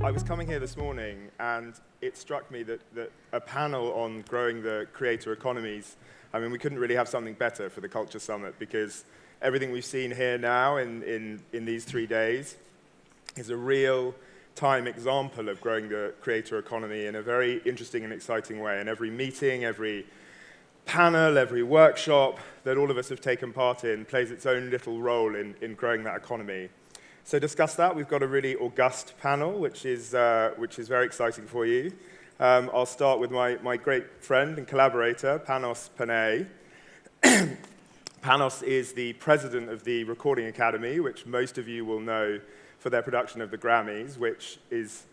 I was coming here this morning and it struck me that a panel on growing the creator economies, I mean, we couldn't really have something better for the Culture Summit because everything we've seen here now in these 3 days is a real-time example of growing the creator economy in a very interesting and exciting way. And every meeting, every panel, every workshop that all of us have taken part in plays its own little role in growing that economy. So to discuss that, we've got a really august panel, which is very exciting for you. I'll start with my great friend and collaborator, Panos Panay. Panos is the president of the Recording Academy, which most of you will know for their production of the Grammys, which is,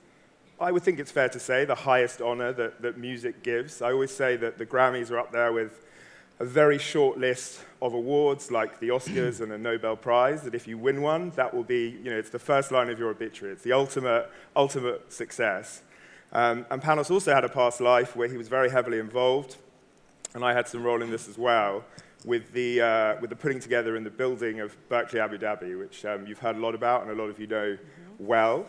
I would think it's fair to say, the highest honor that music gives. I always say that the Grammys are up there with a very short list of awards like the Oscars and a Nobel Prize, that if you win one, that will be, it's the first line of your obituary. It's the ultimate success. And Panos also had a past life where he was very heavily involved, and I had some role in this as well, with the putting together and the building of Berkeley Abu Dhabi, which you've heard a lot about and a lot of you know well.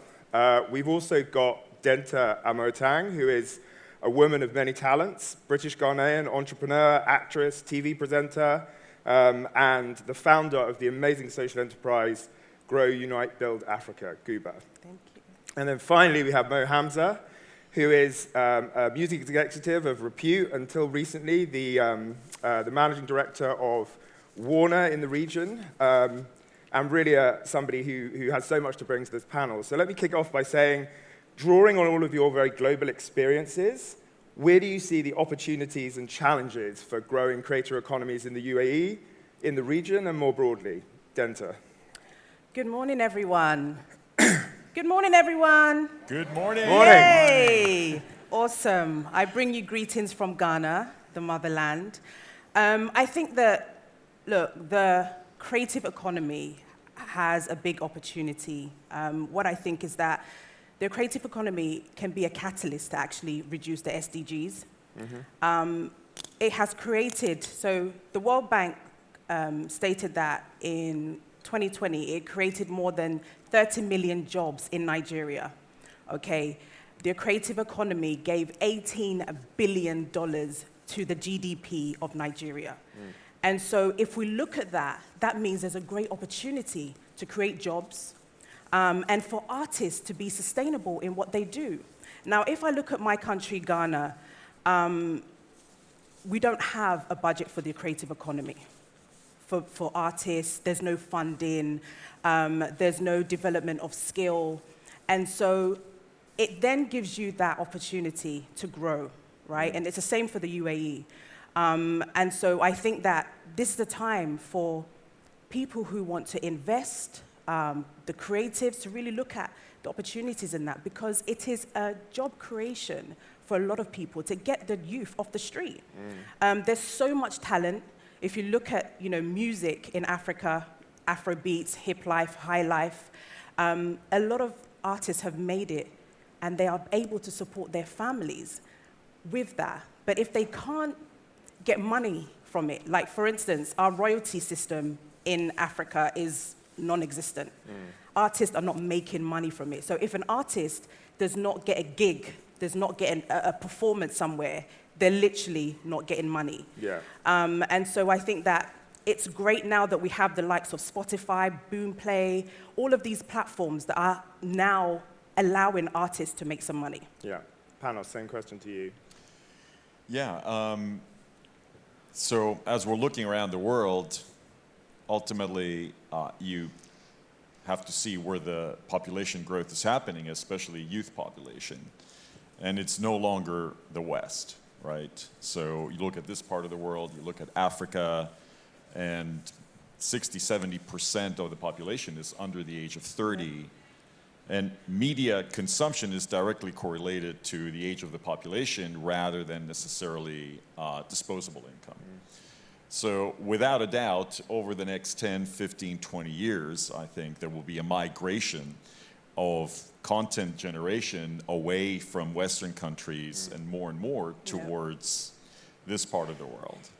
We've also got Denta Amotang, who is a woman of many talents, British Ghanaian entrepreneur, actress, TV presenter, and the founder of the amazing social enterprise Grow, Unite, Build Africa, GUBA. Thank you. And then finally, we have Mo Hamza, who is a music executive of repute, until recently the managing director of Warner in the region, and really somebody who has so much to bring to this panel. So let me kick off by saying, drawing on all of your very global experiences, where do you see the opportunities and challenges for growing creator economies in the UAE, in the region, and more broadly? Denta. Good morning, everyone. Good morning, everyone. Good morning. Morning. Yay! Awesome. I bring you greetings from Ghana, the motherland. I think that, look, the creative economy has a big opportunity. What I think is that the creative economy can be a catalyst to actually reduce the SDGs. Mm-hmm. It has created, so the World Bank stated that in 2020, it created more than 30 million jobs in Nigeria, okay? The creative economy gave $18 billion to the GDP of Nigeria. Mm. And so if we look at that, that means there's a great opportunity to create jobs and for artists to be sustainable in what they do. Now, if I look at my country, Ghana, we don't have a budget for the creative economy. For artists, there's no funding, there's no development of skill. And so it then gives you that opportunity to grow, right? And it's the same for the UAE. And so I think that this is the time for people who want to invest, the creatives, to really look at the opportunities in that, because it is a job creation for a lot of people to get the youth off the street. There's so much talent. If you look at, music in Africa, Afrobeats, hip life, high life, a lot of artists have made it, and they are able to support their families with that. But if they can't get money from it, like for instance, our royalty system in Africa is non-existent. Artists are not making money from it. So if an artist does not get a gig, does not get a performance somewhere, they're literally not getting money. Yeah. And so I think that it's great now that we have the likes of Spotify, Boomplay, all of these platforms that are now allowing artists to make some money. Yeah. Panos, same question to you. Yeah. So as we're looking around the world, ultimately you have to see where the population growth is happening, especially youth population. And it's no longer the West, right? So you look at this part of the world, you look at Africa, and 60-70% of the population is under the age of 30. And media consumption is directly correlated to the age of the population rather than necessarily disposable income. So without a doubt, over the next 10, 15, 20 years, I think there will be a migration of content generation away from Western countries and more towards this part of the world.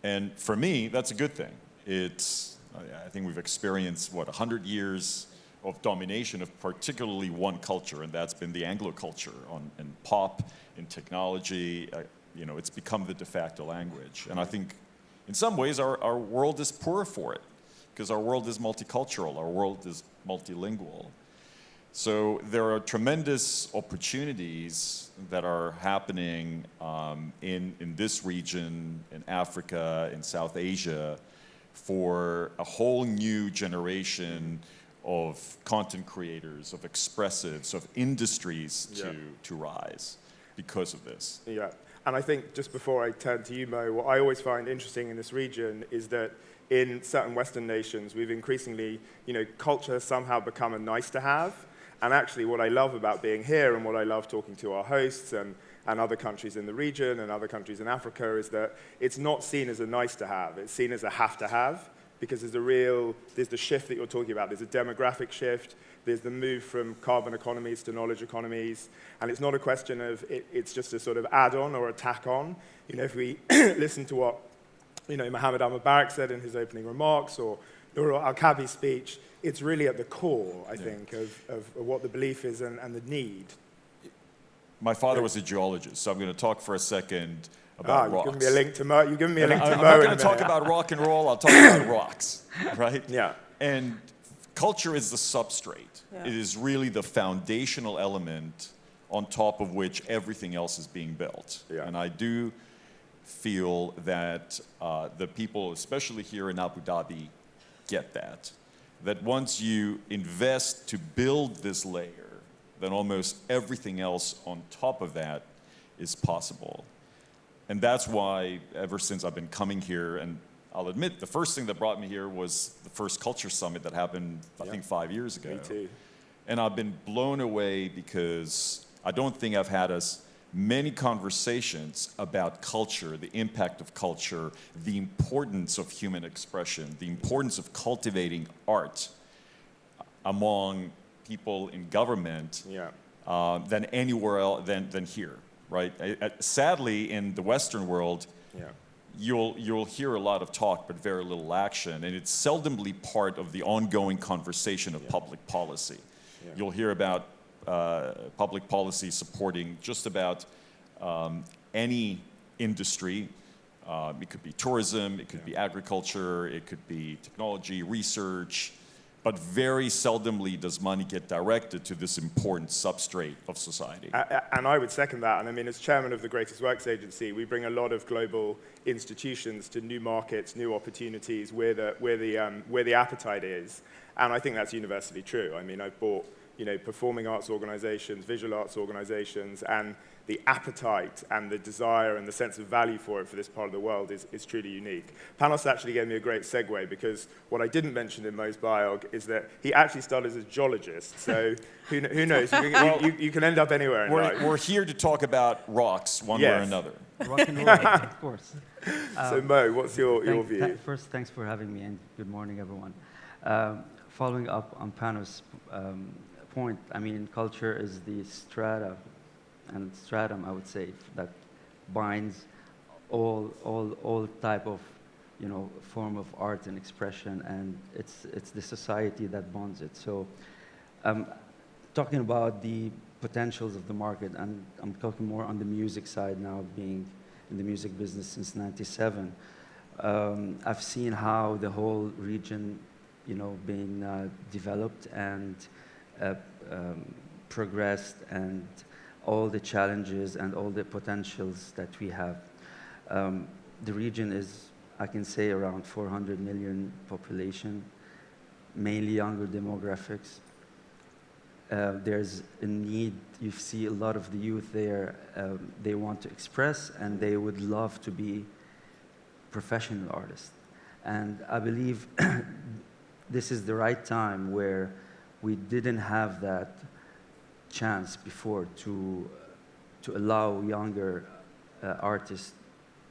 And for me, that's a good thing. I think we've experienced, 100 years of domination of particularly one culture, and that's been the Anglo culture in pop, in technology. You know, it's become the de facto language. And I think in some ways our world is poorer for it, because our world is multicultural, our world is multilingual. So there are tremendous opportunities that are happening in this region, in Africa, in South Asia, for a whole new generation of content creators, of expressives, of industries to rise because of this. Yeah, and I think just before I turn to you, Mo, what I always find interesting in this region is that in certain Western nations, we've increasingly, you know, culture has somehow become a nice to have. And actually what I love about being here and what I love talking to our hosts and other countries in the region and other countries in Africa is that it's not seen as a nice to have, it's seen as a have to have, because there's the shift that you're talking about. There's a demographic shift, there's the move from carbon economies to knowledge economies, and it's not a question of it's just a sort of add-on or a tack-on. You know, if we listen to what, you know, Mohammed Al-Mubarak said in his opening remarks, or Noor Al-Kabi's speech, it's really at the core, I think, of what the belief is and the need. My father was a geologist, so I'm going to talk for a second about rocks. You've given me a link to Mo. You've given me a link to Mo. I'm not going to talk about rock and roll, I'll talk about rocks, right? Yeah. And culture is the substrate. Yeah. It is really the foundational element on top of which everything else is being built. Yeah. And I do feel that the people, especially here in Abu Dhabi, get that. That once you invest to build this layer, then almost everything else on top of that is possible. And that's why ever since I've been coming here, and I'll admit the first thing that brought me here was the first Culture Summit that happened, I think 5 years ago. Me too. And I've been blown away because I don't think I've had as many conversations about culture, the impact of culture, the importance of human expression, the importance of cultivating art among people in government than anywhere else than here, right? Sadly, in the Western world, you'll hear a lot of talk but very little action, and it's seldomly part of the ongoing conversation of public policy. You'll hear about public policy supporting just about any industry. It could be tourism, it could be agriculture, it could be technology, research, but very seldomly does money get directed to this important substrate of society. And I would second that. And I mean, as chairman of the Greatest Works Agency, we bring a lot of global institutions to new markets, new opportunities, where the appetite is. And I think that's universally true. I mean, I've bought, you know, performing arts organizations, visual arts organizations, and the appetite and the desire and the sense of value for it for this part of the world is truly unique. Panos actually gave me a great segue, because what I didn't mention in Mo's biog is that he actually started as a geologist. So who knows? You can end up anywhere in life. We're here to talk about rocks one way or another. Rock and roll, of course. So Mo, what's your view? First, thanks for having me, and good morning, everyone. Following up on Panos' point, I mean, culture is the stratum, I would say, that binds all type of, you know, form of art and expression, and it's the society that bonds it. So, talking about the potentials of the market, and I'm talking more on the music side now, being in the music business since '97. I've seen how the whole region, you know, being developed and progressed, and all the challenges and all the potentials that we have. The region is, I can say, around 400 million population, mainly younger demographics. There's a need, you see a lot of the youth there, they want to express and they would love to be professional artists. And I believe this is the right time where we didn't have that chance before to allow younger artists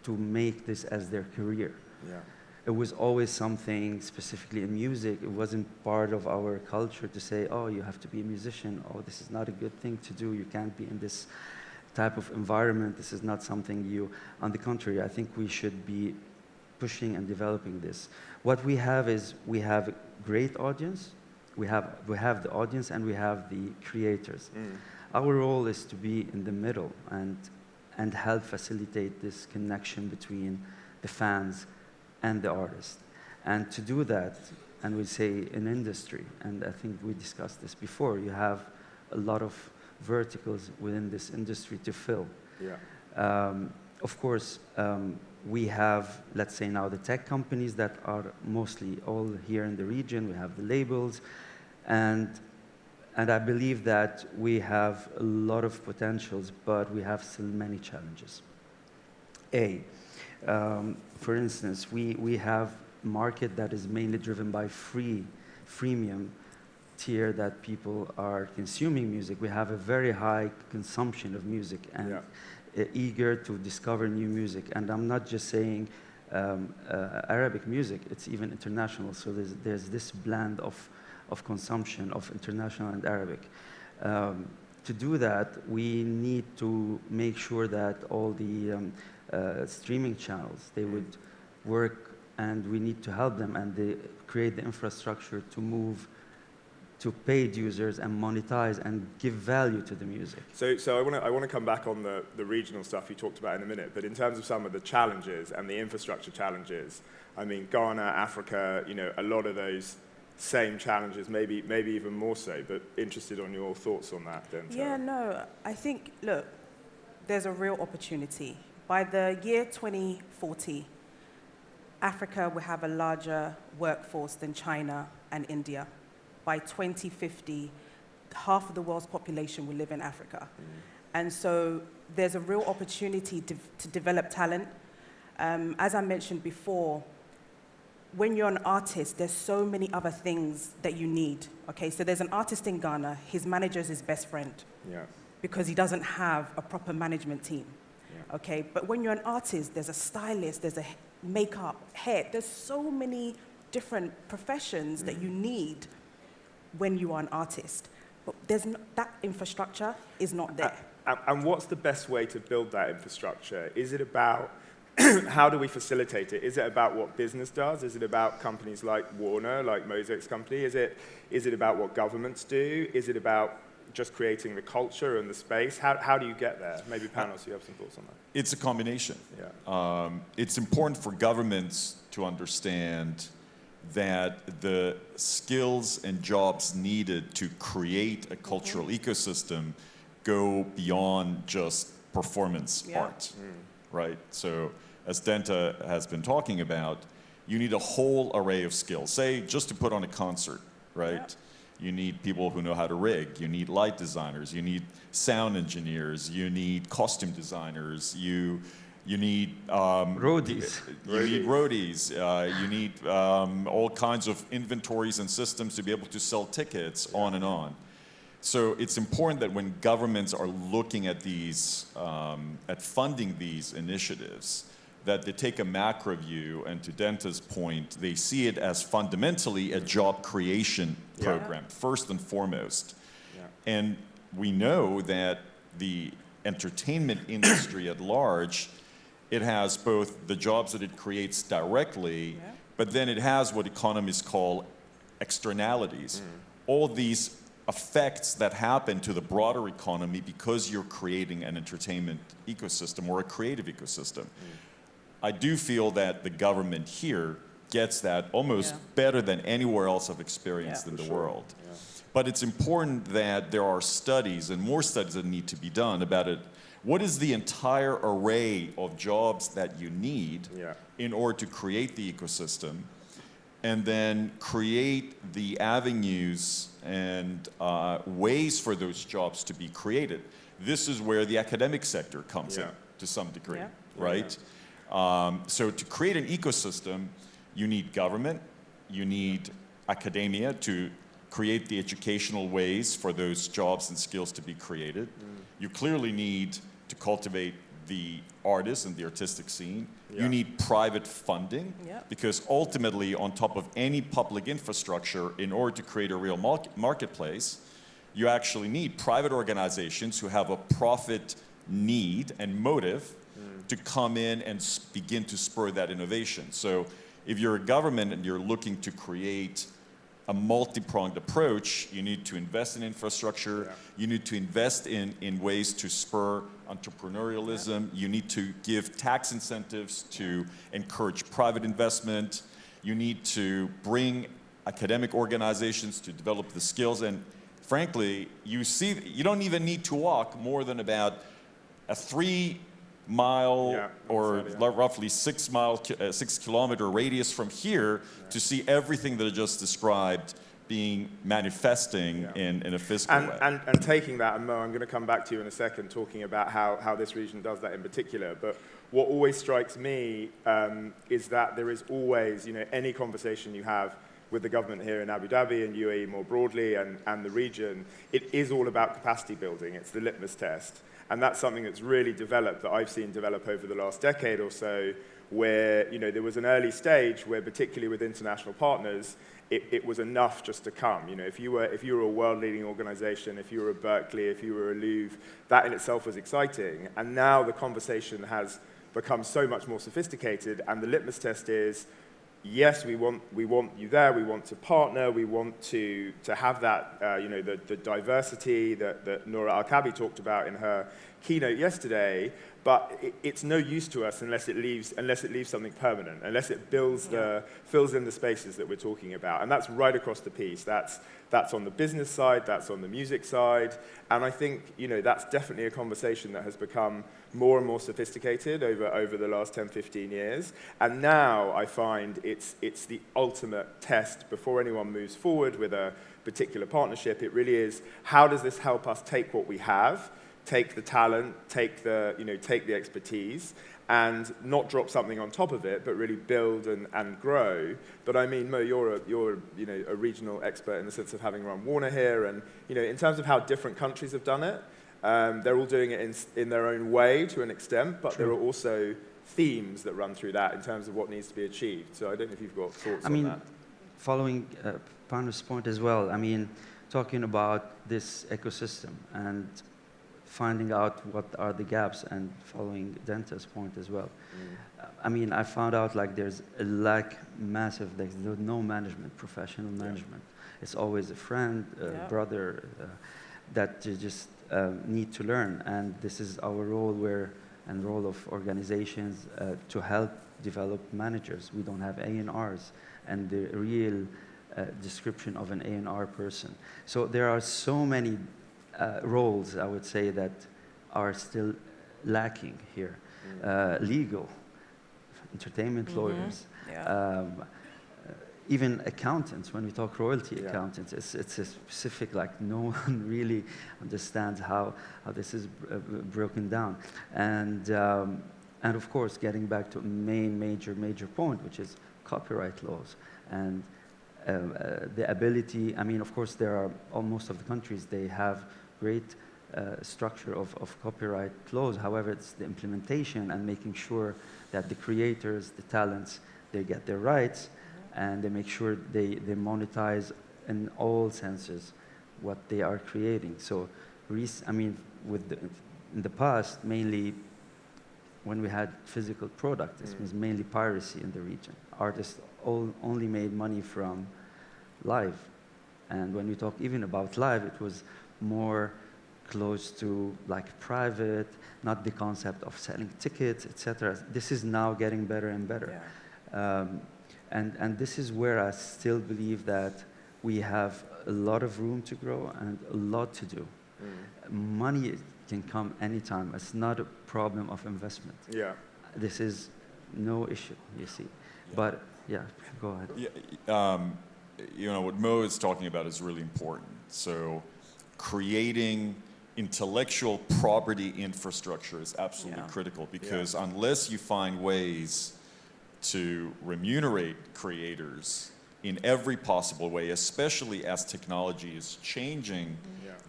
to make this as their career. Yeah. It was always something, specifically in music, it wasn't part of our culture to say, oh, you have to be a musician, oh, this is not a good thing to do, you can't be in this type of environment, this is not something you, on the contrary, I think we should be pushing and developing this. What we have is, we have a great audience, We have the audience and we have the creators. Our role is to be in the middle and help facilitate this connection between the fans and the artist. And to do that, and we say in industry, and I think we discussed this before, you have a lot of verticals within this industry to fill. Yeah. Of course, we have, let's say now, the tech companies that are mostly all here in the region. We have the labels, and I believe that we have a lot of potentials, but we have still many challenges. For instance, we have a market that is mainly driven by freemium tier that people are consuming music. We have a very high consumption of music and eager to discover new music. And I'm not just saying Arabic music, it's even international. So there's this blend of consumption of international and Arabic. To do that, we need to make sure that all the streaming channels, they would work, and we need to help them, and they create the infrastructure to move to paid users and monetize and give value to the music. So I want to come back on the regional stuff you talked about in a minute, but in terms of some of the challenges and the infrastructure challenges, I mean, Ghana, Africa, you know, a lot of those same challenges, maybe even more so, but interested on your thoughts on that, then. Yeah, no, I think, look, there's a real opportunity. By the year 2040, Africa will have a larger workforce than China and India. By 2050, half of the world's population will live in Africa. And so there's a real opportunity to develop talent. As I mentioned before, when you're an artist, there's so many other things that you need. Okay, so there's an artist in Ghana, his manager is his best friend. Yeah. Because he doesn't have a proper management team. Yeah. Okay, but when you're an artist, there's a stylist, there's a makeup, hair, there's so many different professions that you need when you are an artist. But that infrastructure is not there. And what's the best way to build that infrastructure? Is it about, how do we facilitate it? Is it about what business does? Is it about companies like Warner, like Mosaic's company? Is it about what governments do? Is it about just creating the culture and the space? How do you get there? Maybe Panos, you have some thoughts on that. It's a combination. Yeah. It's important for governments to understand that the skills and jobs needed to create a cultural ecosystem go beyond just performance art, right? So as Denta has been talking about, you need a whole array of skills. Say, just to put on a concert, right? Yeah. You need people who know how to rig. You need light designers. You need sound engineers. You need costume designers. You need roadies. You need roadies. You need all kinds of inventories and systems to be able to sell tickets, on and on. So it's important that when governments are looking at these, at funding these initiatives, that they take a macro view, and to Denta's point, they see it as fundamentally a job creation program, first and foremost. Yeah. And we know that the entertainment industry at large, it has both the jobs that it creates directly, but then it has what economists call externalities. All these effects that happen to the broader economy because you're creating an entertainment ecosystem or a creative ecosystem. I do feel that the government here gets that almost better than anywhere else I've experienced in the world. Yeah. But it's important that there are studies, and more studies that need to be done about it. What is the entire array of jobs that you need in order to create the ecosystem, and then create the avenues and ways for those jobs to be created? This is where the academic sector comes in to some degree, right? So to create an ecosystem, you need government, you need academia to create the educational ways for those jobs and skills to be created. You clearly need to cultivate the artists and the artistic scene. You need private funding, because ultimately, on top of any public infrastructure, in order to create a real marketplace, you actually need private organizations who have a profit need and motive to come in and begin to spur that innovation. So if you're a government and you're looking to create a multi-pronged approach. You need to invest in infrastructure. You need to invest in ways to spur entrepreneurialism. You need to give tax incentives to encourage private investment. You need to bring academic organizations to develop the skills. And frankly, you don't even need to walk more than about a 3-mile roughly 6 kilometer radius from here to see everything that I just described being manifesting in a physical way. And taking that, and Mo, I'm going to come back to you in a second, talking about how this region does that in particular. But what always strikes me is that there is always, any conversation you have with the government here in Abu Dhabi and UAE more broadly and the region, it is all about capacity building. It's the litmus test. And that's something that's really developed, that I've seen develop over the last decade or so, where there was an early stage where, particularly with international partners, it was enough just to come. If you were a world-leading organization, if you were a Berkeley, if you were a Louvre, that in itself was exciting. And now the conversation has become so much more sophisticated, and the litmus test is, yes, we want you there. We want to partner. We want to have that, the diversity that Noura Al-Kabi talked about in her keynote yesterday. But it's no use to us unless it leaves something permanent, unless it fills in the spaces that we're talking about. And that's right across the piece. That's on the business side. That's on the music side. And I think that's definitely a conversation that has become more and more sophisticated over the last 10, 15 years. And now I find it's the ultimate test before anyone moves forward with a particular partnership. It really is, how does this help us take what we have, take the talent, take the expertise, and not drop something on top of it, but really build and grow. But I mean, Mo, you're a regional expert in the sense of having run Warner here, and in terms of how different countries have done it, they're all doing it in their own way to an extent, but there are also themes that run through that in terms of what needs to be achieved. So I don't know if you've got thoughts on that. Following Panu's point as well, talking about this ecosystem and finding out what are the gaps, and following Denta's point as well. I found out there's a massive, there's no management, professional management. It's always a friend, brother, that you just need to learn. And this is our role and role of organizations to help develop managers. We don't have A&Rs and the real description of an A&R person. So there are so many roles, I would say, that are still lacking here. Legal, entertainment lawyers, even accountants. When we talk royalty accountants, it's a specific, no one really understands how this is broken down. And of course, getting back to a major point, which is copyright laws. And the ability, of course, most of the countries, they have great structure of copyright laws. However, it's the implementation and making sure that the creators, the talents, they get their rights, and they make sure they monetize in all senses what they are creating. So, in the past, mainly when we had physical product, this was mainly piracy in the region. Artists only made money from live. And when we talk even about live, it was more close to private, not the concept of selling tickets, etc. This is now getting better and better. And this is where I still believe that we have a lot of room to grow and a lot to do. Money can come anytime. It's not a problem of investment. This is no issue, you see. But go ahead. What Mo is talking about is really important. So creating intellectual property infrastructure is absolutely critical, because unless you find ways to remunerate creators in every possible way, especially as technology is changing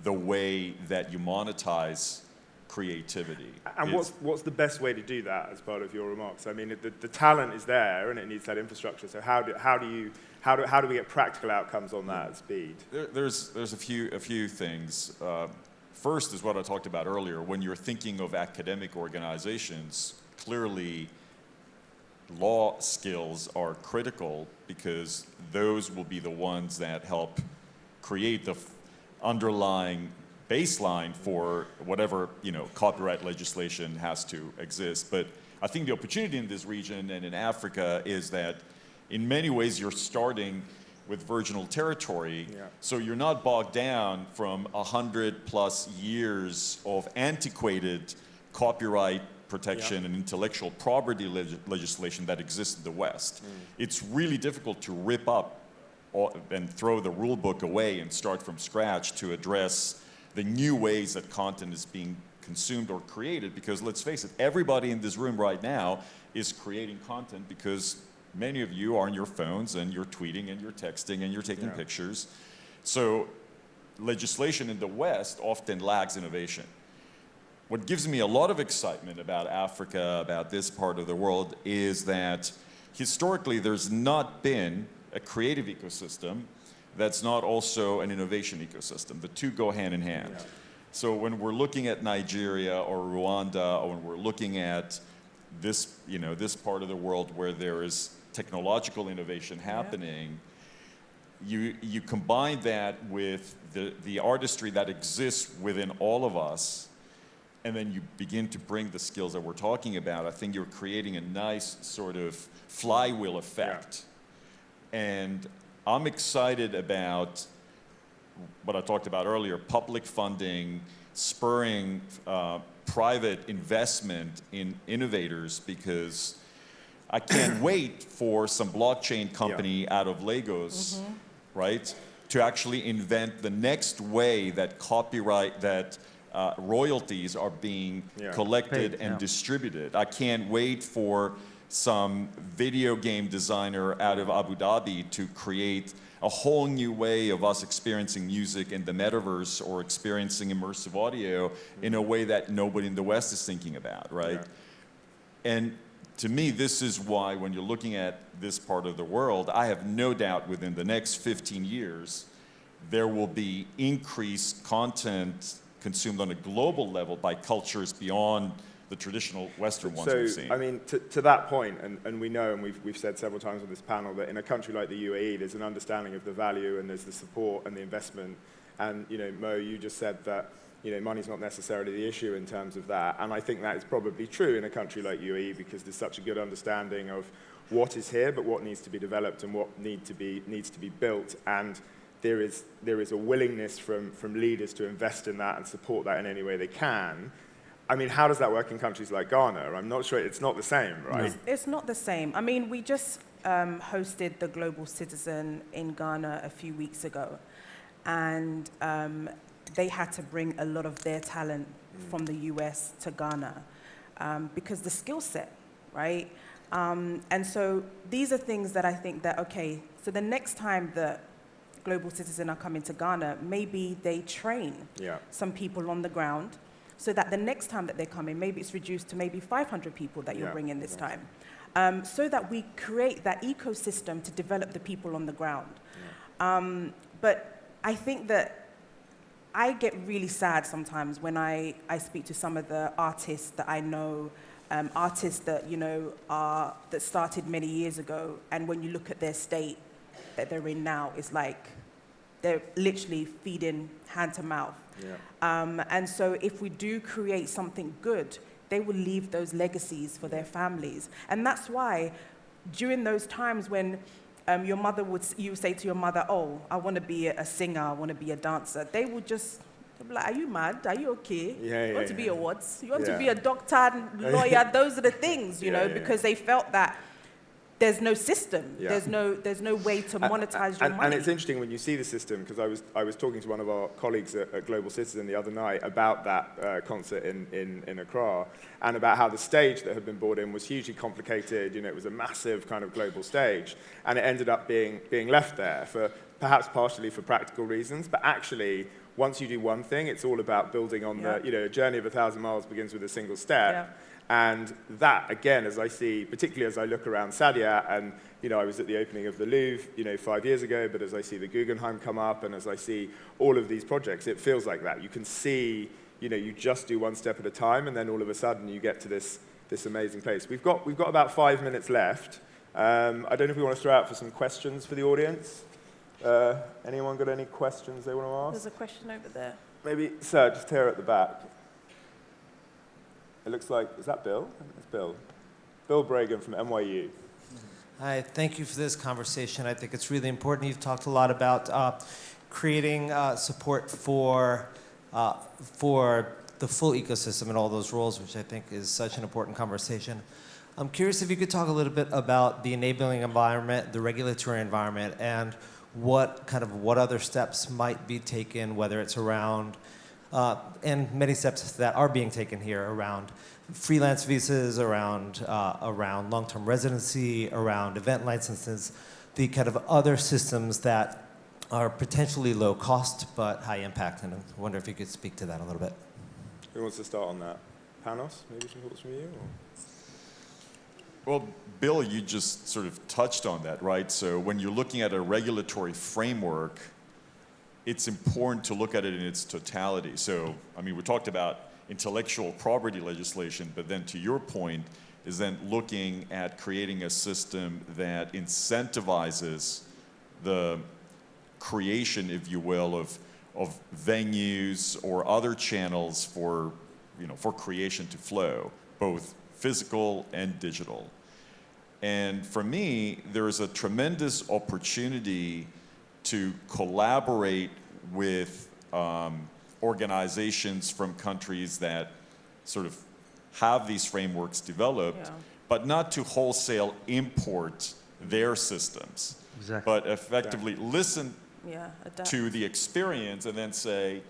the way that you monetize creativity. And what's the best way to do that, as part of your remarks? The talent is there and it needs that infrastructure. So how do we get practical outcomes on that at speed? There's a few things. First is what I talked about earlier. When you're thinking of academic organizations, clearly law skills are critical because those will be the ones that help create the underlying baseline for whatever, you know, copyright legislation has to exist. But I think the opportunity in this region and in Africa is that in many ways you're starting with virginal territory, so you're not bogged down from 100+ years of antiquated copyright protection and intellectual property legislation that exists in the West. It's really difficult to rip up and throw the rule book away and start from scratch to address the new ways that content is being consumed or created, because let's face it, everybody in this room right now is creating content because many of you are on your phones and you're tweeting and you're texting and you're taking pictures. So legislation in the West often lags innovation. What gives me a lot of excitement about Africa, about this part of the world, is that historically there's not been a creative ecosystem that's not also an innovation ecosystem. The two go hand in hand. So when we're looking at Nigeria or Rwanda, or when we're looking at this, you know, this part of the world where there is technological innovation happening, you combine that with the artistry that exists within all of us, and then you begin to bring the skills that we're talking about. I think you're creating a nice sort of flywheel effect. And I'm excited about what I talked about earlier, public funding, spurring private investment in innovators, because I can't wait for some blockchain company out of Lagos, right, to actually invent the next way that copyright, that royalties are being collected and distributed. I can't wait for some video game designer out of Abu Dhabi to create a whole new way of us experiencing music in the metaverse or experiencing immersive audio in a way that nobody in the West is thinking about, right? And to me, this is why when you're looking at this part of the world, I have no doubt within the next 15 years, there will be increased content consumed on a global level by cultures beyond the traditional Western ones we've seen. I mean, to that point, and we know, and we've said several times on this panel, that in a country like the UAE, there's an understanding of the value and there's the support and the investment. And, you know, Mo, you just said that, you know, money's not necessarily the issue in terms of that. And I think that is probably true in a country like UAE because there's such a good understanding of what is here, but what needs to be developed and what needs to be built. And there is a willingness from leaders to invest in that and support that in any way they can. I mean, how does that work in countries like Ghana? I'm not sure. It's not the same, right? It's not the same. I mean, we just hosted the Global Citizen in Ghana a few weeks ago, and they had to bring a lot of their talent from the US to Ghana because the skill set, right? And so these are things that I think that, okay, so the next time that Global Citizen are coming to Ghana, maybe they train some people on the ground, so that the next time that they come in, maybe it's reduced to maybe 500 people that you'll bring in this time, so that we create that ecosystem to develop the people on the ground. But I think that I get really sad sometimes when I speak to some of the artists that I know, artists that, you know, that started many years ago, and when you look at their state that they're in now, it's like they're literally feeding hand to mouth. And so if we do create something good, they will leave those legacies for their families. And that's why during those times when your mother you say to your mother, oh, I want to be a singer, I want to be a dancer, they will just be like, are you mad? Are you okay? You want to be a what? You want to be a doctor, lawyer? Those are the things, you know, because they felt that there's no system. There's no way to monetize your money. And it's interesting when you see the system, because I was talking to one of our colleagues at Global Citizen the other night about that concert in Accra, and about how the stage that had been brought in was hugely complicated. You know, it was a massive kind of global stage, and it ended up being left there for perhaps partially for practical reasons, but actually, once you do one thing, it's all about building on the, you know, a journey of 1,000 miles begins with a single step. And that, again, as I see, particularly as I look around Sadia, and, you know, I was at the opening of the Louvre, you know, 5 years ago, but as I see the Guggenheim come up, and as I see all of these projects, it feels like that. You can see, you know, you just do one step at a time, and then all of a sudden you get to this this amazing place. We've got about 5 minutes left. I don't know if we want to throw out for some questions for the audience. Anyone got any questions they want to ask? There's a question over there. Maybe, sir, just here at the back. It looks like, is that Bill? I think it's Bill. Bill Bragan from NYU. Hi, thank you for this conversation. I think it's really important. You've talked a lot about creating support for the full ecosystem and all those roles, which I think is such an important conversation. I'm curious if you could talk a little bit about the enabling environment, the regulatory environment, and what other steps might be taken, whether it's around, and many steps that are being taken here around freelance visas, around long-term residency, around event licenses, the kind of other systems that are potentially low cost but high impact. And I wonder if you could speak to that a little bit. Who wants to start on that? Panos, maybe some thoughts from you? Or? Well, Bill, you just sort of touched on that, right? So when you're looking at a regulatory framework, it's important to look at it in its totality. So, I mean, we talked about intellectual property legislation, but then to your point, is then looking at creating a system that incentivizes the creation, if you will, of venues or other channels for creation to flow, both physical and digital. And for me, there is a tremendous opportunity to collaborate with organizations from countries that sort of have these frameworks developed, but not to wholesale import their systems, but effectively listen to the experience and then say,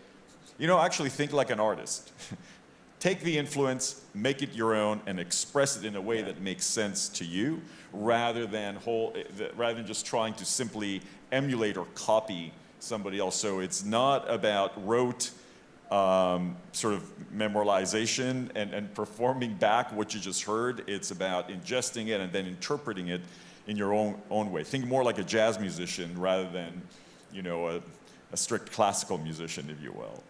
actually think like an artist. Take the influence, make it your own, and express it in a way that makes sense to you, rather than just trying to simply emulate or copy somebody else. So it's not about rote sort of memorization and performing back what you just heard. It's about ingesting it and then interpreting it in your own way. Think more like a jazz musician rather than, a strict classical musician, if you will.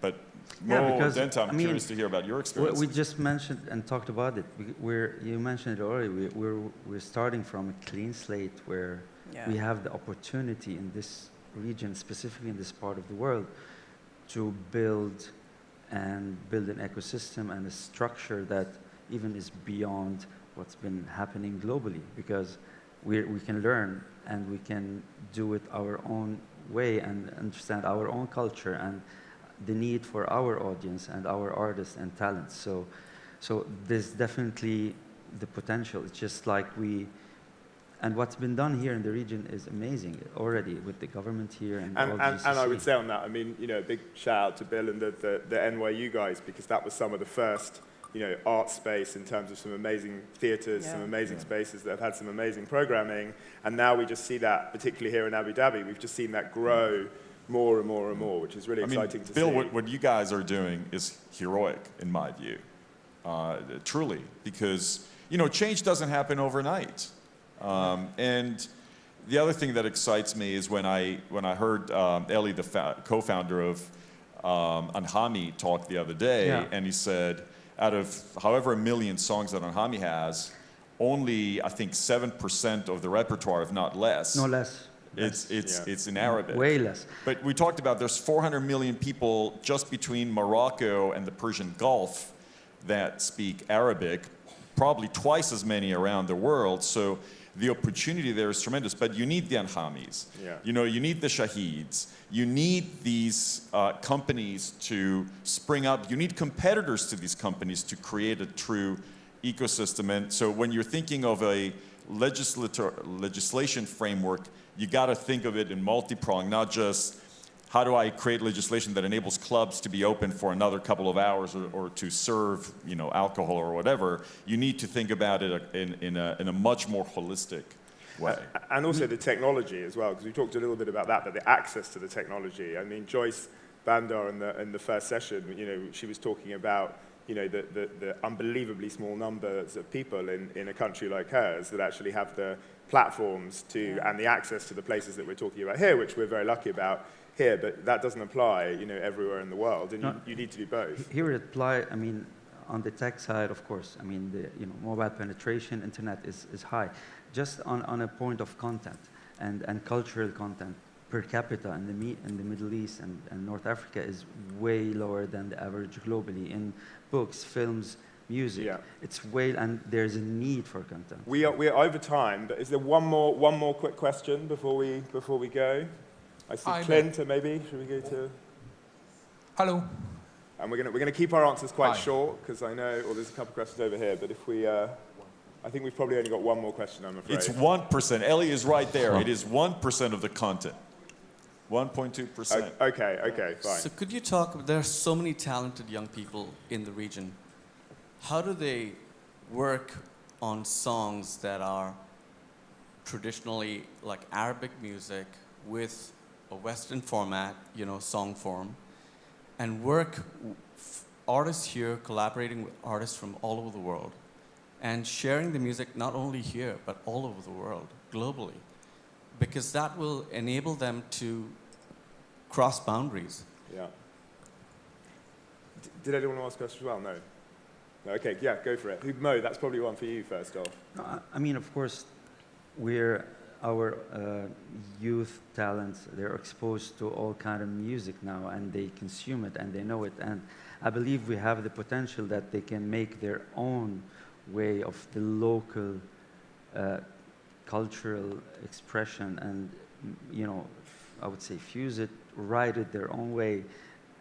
But Mo, Denta, I'm curious to hear about your experience. We just mentioned and talked about it. You mentioned it already. We're starting from a clean slate where we have the opportunity in this region, specifically in this part of the world, to build an ecosystem and a structure that even is beyond what's been happening globally, because we can learn and we can do it our own way and understand our own culture and the need for our audience and our artists and talents. So there's definitely the potential. It's just like and what's been done here in the region is amazing already with the government here and all and I would say on that, I mean, a big shout out to Bill and the NYU guys, because that was some of the first, art space in terms of some amazing theaters, some amazing spaces that have had some amazing programming. And now we just see that, particularly here in Abu Dhabi, we've just seen that grow more and more and more, which is really exciting to see. Bill, what you guys are doing is heroic, in my view, truly, because, change doesn't happen overnight. And the other thing that excites me is when I heard Eli, the co-founder of Anhami, talk the other day, and he said, out of however million songs that Anhami has, only, I think, 7% of the repertoire, if not less. No less. It's in Arabic. Way less. But we talked about there's 400 million people just between Morocco and the Persian Gulf that speak Arabic, probably twice as many around the world. So the opportunity there is tremendous. But you need the Anhamis. You need the Shaheeds. You need these companies to spring up. You need competitors to these companies to create a true ecosystem. And so when you're thinking of a legislation framework, you got to think of it in multi-pronged, not just how do I create legislation that enables clubs to be open for another couple of hours or to serve, alcohol or whatever. You need to think about it in a much more holistic way. And also the technology as well, because we talked a little bit about that, but the access to the technology. I mean, Joyce Bandar in the first session, she was talking about the unbelievably small numbers of people in a country like hers that actually have the platforms and the access to the places that we're talking about here, which we're very lucky about here, but that doesn't apply, everywhere in the world, and you need to do both. Here it applies, on the tech side, of course, I mean, the mobile penetration, internet is high. Just on a point of content and cultural content, per capita in the Middle East and North Africa is way lower than the average globally in books, films, music. Yeah. It's way, and there's a need for content. We are over time, but is there one more quick question before we go? I see Hi, Clint, maybe. Should we go to? Hello. And we're gonna keep our answers quite Hi. short because I know, or there's a couple of questions over here, but if we, I think we've probably only got one more question, I'm afraid. It's 1%. Ellie is right there. It is 1% of the content. 1.2%. Okay, fine. So could you talk, there are so many talented young people in the region. How do they work on songs that are traditionally like Arabic music with a Western format, song form, and work artists here collaborating with artists from all over the world and sharing the music not only here, but all over the world, globally? Because that will enable them to cross boundaries. Yeah. Did anyone want to ask a question as well? No. No, okay, yeah, go for it. Mo, that's probably one for you first off. No, I mean, of course, our youth talents, they're exposed to all kind of music now, and they consume it, and they know it. And I believe we have the potential that they can make their own way of the local cultural expression and, I would say fuse it, write it their own way.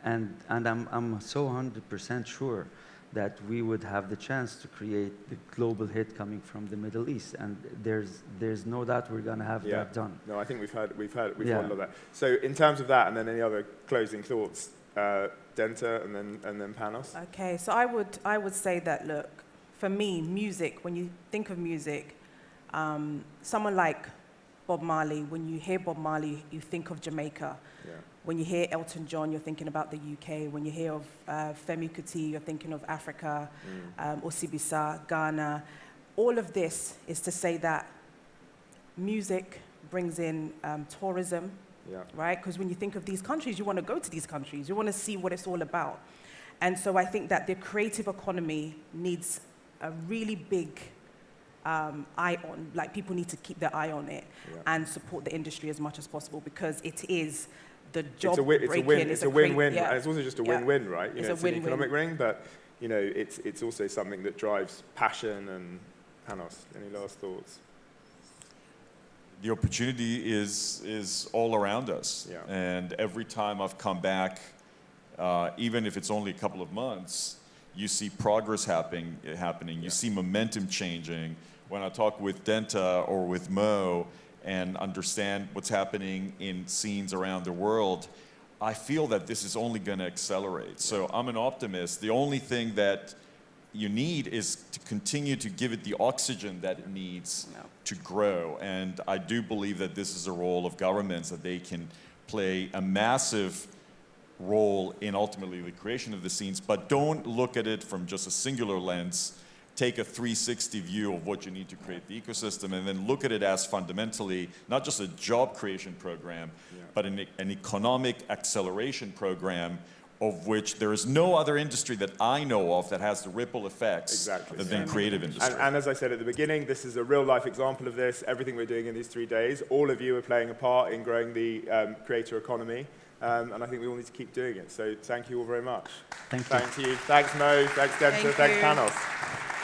And I'm so 100% sure that we would have the chance to create the global hit coming from the Middle East, and there's no doubt we're going to have that done. No, I think we've heard a lot of that. So in terms of that, and then any other closing thoughts, Denta, and then Panos. Okay, so I would say that, look, for me, music, when you think of music, someone like Bob Marley, when you hear Bob Marley, you think of Jamaica. Yeah. When you hear Elton John, you're thinking about the UK. When you hear of Femi Kuti, you're thinking of Africa, or Sibisa, Ghana. All of this is to say that music brings in tourism, right? Because when you think of these countries, you want to go to these countries. You want to see what it's all about. And so I think that the creative economy needs a really big eye on, like people need to keep their eye on it and support the industry as much as possible, because it is the job breaking. It's a win-win. And it's also just a win-win, right? It's an economic ring, but it's also something that drives passion. And Panos, any last thoughts? The opportunity is all around us. Yeah. And every time I've come back, even if it's only a couple of months, you see progress happening. You see momentum changing. When I talk with Denta or with Mo and understand what's happening in scenes around the world, I feel that this is only going to accelerate. So I'm an optimist. The only thing that you need is to continue to give it the oxygen that it needs to grow. And I do believe that this is a role of governments, that they can play a massive role in ultimately the creation of the scenes, but don't look at it from just a singular lens. Take a 360 view of what you need to create the ecosystem, and then look at it as fundamentally not just a job creation program, but an economic acceleration program, of which there is no other industry that I know of that has the ripple effects of the creative industry. And as I said at the beginning, this is a real-life example of this. Everything we're doing in these 3 days, all of you are playing a part in growing the creator economy. And I think we all need to keep doing it. So thank you all very much. Thank you. Thank you. Thanks, Mo. Thanks, Denta. Thanks, Panos.